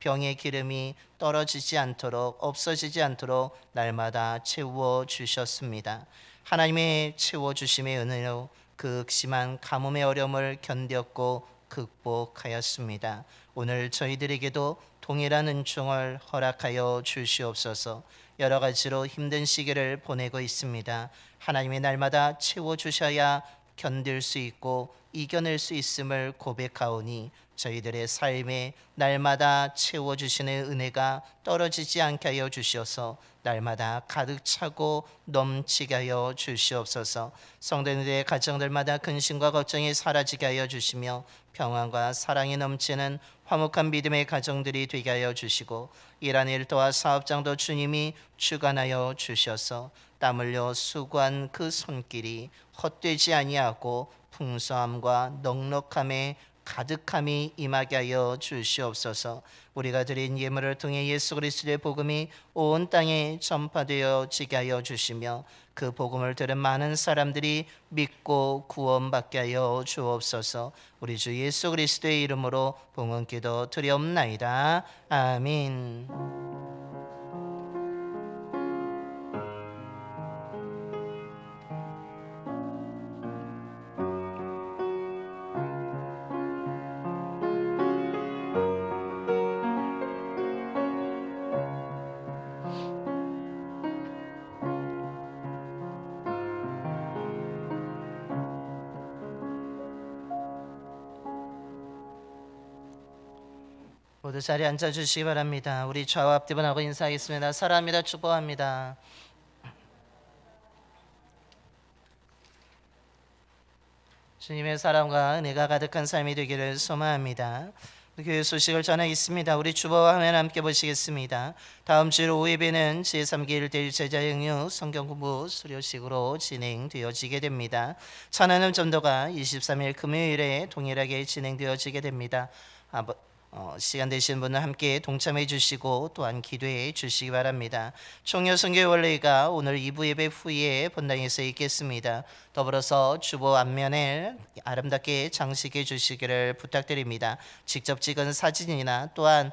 Speaker 1: 병의 기름이 떨어지지 않도록 없어지지 않도록 날마다 채워 주셨습니다. 하나님의 채워 주심의 은혜로 그 극심한 가뭄의 어려움을 견뎠고 극복하였습니다. 오늘 저희들에게도 동일한 은총을 허락하여 주시옵소서. 여러 가지로 힘든 시기를 보내고 있습니다. 하나님의 날마다 채워 주셔야 견딜 수 있고 이겨낼 수 있음을 고백하오니 저희들의 삶에 날마다 채워주시는 은혜가 떨어지지 않게 하여 주시어서 날마다 가득 차고 넘치게 하여 주시옵소서. 성도님들의 가정들마다 근심과 걱정이 사라지게 하여 주시며 평안과 사랑이 넘치는 화목한 믿음의 가정들이 되게 하여 주시고 일한 일터와 사업장도 주님이 주관하여 주셔서 땀 흘려 수고한 그 손길이 헛되지 아니하고 풍성함과 넉넉함에 가득함이 임하게 하여 주시옵소서. 우리가 드린 예물을 통해 예수 그리스도의 복음이 온 땅에 전파되어 지게 하여 주시며 그 복음을 들은 많은 사람들이 믿고 구원받게 하여 주옵소서. 우리 주 예수 그리스도의 이름으로 봉헌기도 드리옵나이다. 아멘. 모두 자리에 앉아주시기 바랍니다. 우리 좌우 앞뒤분하고 인사하겠습니다. 사랑합니다. 축복합니다. 주님의 사랑과 은혜가 가득한 삶이 되기를 소망합니다. 교회 소식을 전하겠습니다. 우리 주보와 화면 함께 보시겠습니다. 다음 주 오후 예배는 제3기 1대1 제자영유 성경공부 수료식으로 진행되어지게 됩니다. 찬양은 전도가 23일 금요일에 동일하게 진행되어지게 됩니다. 시간 되시는 분은 함께 동참해 주시고 또한 기도해 주시기 바랍니다. 총여선교회 원래가 오늘 2부 예배 후에 본당에서 있겠습니다. 더불어서 주보 앞면에 아름답게 장식해 주시기를 부탁드립니다. 직접 찍은 사진이나 또한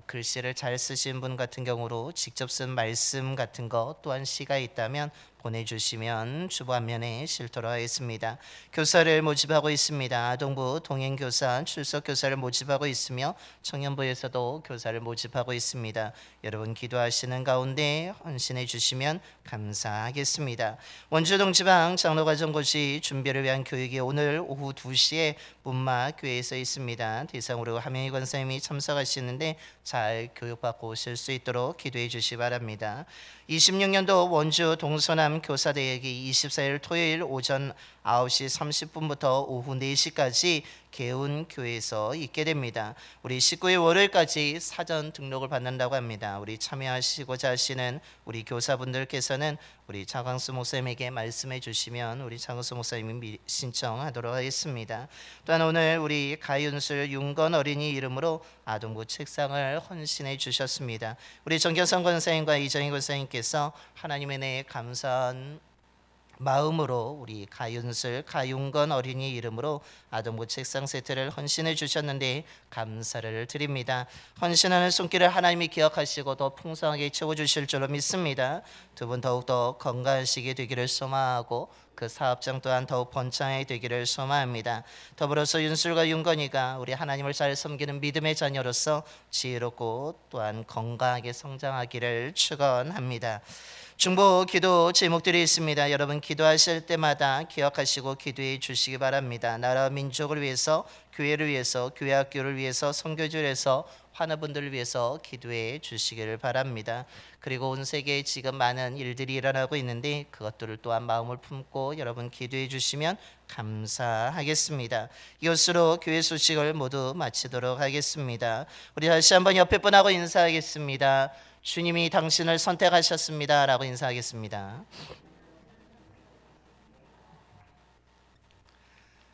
Speaker 1: 글씨를 잘 쓰신 분 같은 경우로 직접 쓴 말씀 같은 거 또한 시가 있다면 보내주시면 주보 앞면에 실도록 하겠습니다. 교사를 모집하고 있습니다. 아동부 동행교사 출석교사를 모집하고 있으며 청년부에서도 교사를 모집하고 있습니다. 여러분 기도하시는 가운데 헌신해 주시면 감사하겠습니다. 원주동지방 장로가정고시 준비를 위한 교육이 오늘 오후 2시에 문마교회에서 있습니다. 대상으로 하명희 권사님이 참석하시는데 잘 교육받고 오실 수 있도록 기도해 주시기 바랍니다. 26년도 원주 동서남 교사대회기 24일 토요일 오전 9시 30분부터 오후 4시까지 개운교회에서 있게 됩니다. 우리 19일 월요일까지 사전 등록을 받는다고 합니다. 우리 참여하시고자 하시는 우리 교사분들께서는 우리 차광수 목사님에게 말씀해 주시면 우리 차광수 목사님이 신청하도록 하겠습니다. 또한 오늘 우리 가윤술 윤건 어린이 이름으로 아동부 책상을 헌신해 주셨습니다. 우리 정경선 권사님과 이정희 권사님께서 하나님의 은혜에 감사한 마음으로 우리 가윤슬 가윤건 어린이 이름으로 아동부 책상 세트를 헌신해 주셨는데 감사를 드립니다. 헌신하는 손길을 하나님이 기억하시고 더 풍성하게 채워주실 줄로 믿습니다. 두 분 더욱더 건강하시게 되기를 소망하고 그 사업장 또한 더욱 번창하게 되기를 소망합니다. 더불어서 윤술과 윤건이가 우리 하나님을 잘 섬기는 믿음의 자녀로서 지혜롭고 또한 건강하게 성장하기를 축원합니다. 중보 기도 제목들이 있습니다. 여러분 기도하실 때마다 기억하시고 기도해 주시기 바랍니다. 나라와 민족을 위해서, 교회를 위해서, 교회 학교를 위해서, 선교지를 위해서, 환우분들을 위해서 기도해 주시기를 바랍니다. 그리고 온 세계에 지금 많은 일들이 일어나고 있는데 그것들을 또한 마음을 품고 여러분 기도해 주시면 감사하겠습니다. 이것으로 교회 소식을 모두 마치도록 하겠습니다. 우리 다시 한번 옆에 분하고 인사하겠습니다. 주님이 당신을 선택하셨습니다 라고 인사하겠습니다.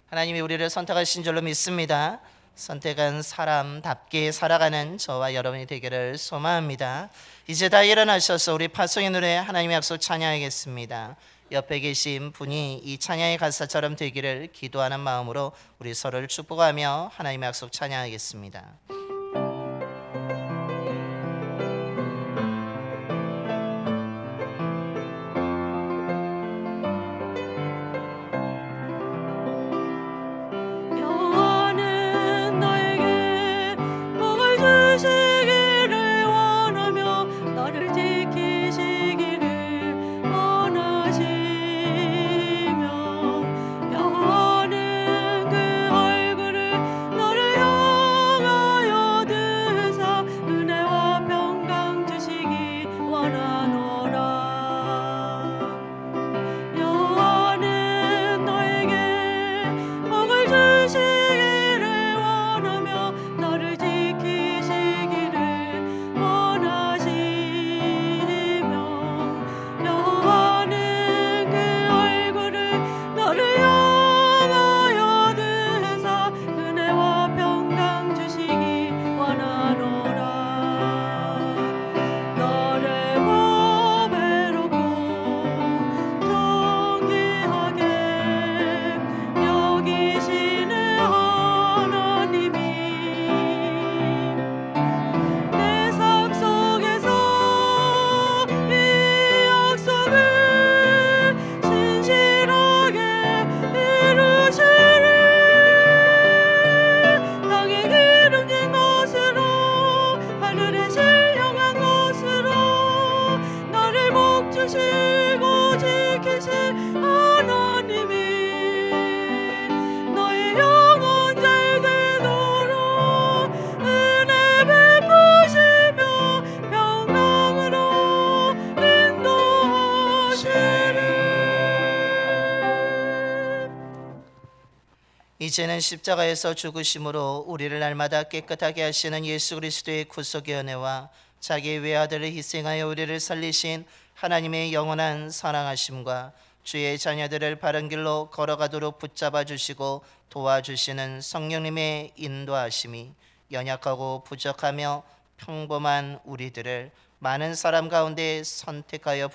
Speaker 1: 하나님이 우리를 선택하신 줄로 믿습니다. 선택한 사람답게 살아가는 저와 여러분이 되기를 소망합니다. 이제 다 일어나셔서 우리 파송의 노래 하나님의 약속 찬양하겠습니다. 옆에 계신 분이 이 찬양의 가사처럼 되기를 기도하는 마음으로 우리 서로를 축복하며 하나님의 약속 찬양하겠습니다. 이제는 십자가에서 죽으심으로 우리를 날마다 깨끗하게 하시는 예수 그리스도의 구속의 은혜와 자기의 외아들을 희생하여 우리를 살리신 하나님의 영원한 사랑하심과 주의 자녀들을 바른 길로 걸어가도록 붙잡아 주시고 도와주시는 성령님의 인도하심이 연약하고 부족하며 평범한 우리들을 많은 사람 가운데 선택하여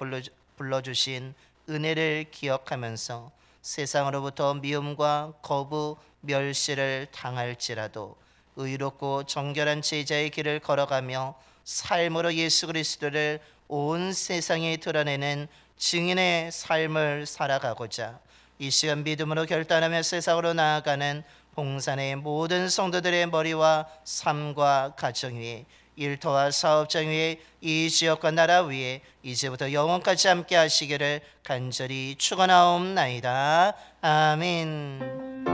Speaker 1: 불러주신 은혜를 기억하면서 세상으로부터 미움과 거부, 멸시를 당할지라도 의롭고 정결한 제자의 길을 걸어가며 삶으로 예수 그리스도를 온 세상에 드러내는 증인의 삶을 살아가고자 이 시간 믿음으로 결단하며 세상으로 나아가는 봉산의 모든 성도들의 머리와 삶과 가정 위에 일터와 사업장 위에 이 지역과 나라 위에 이제부터 영원까지 함께 하시기를 간절히 축원하옵나이다. 아멘.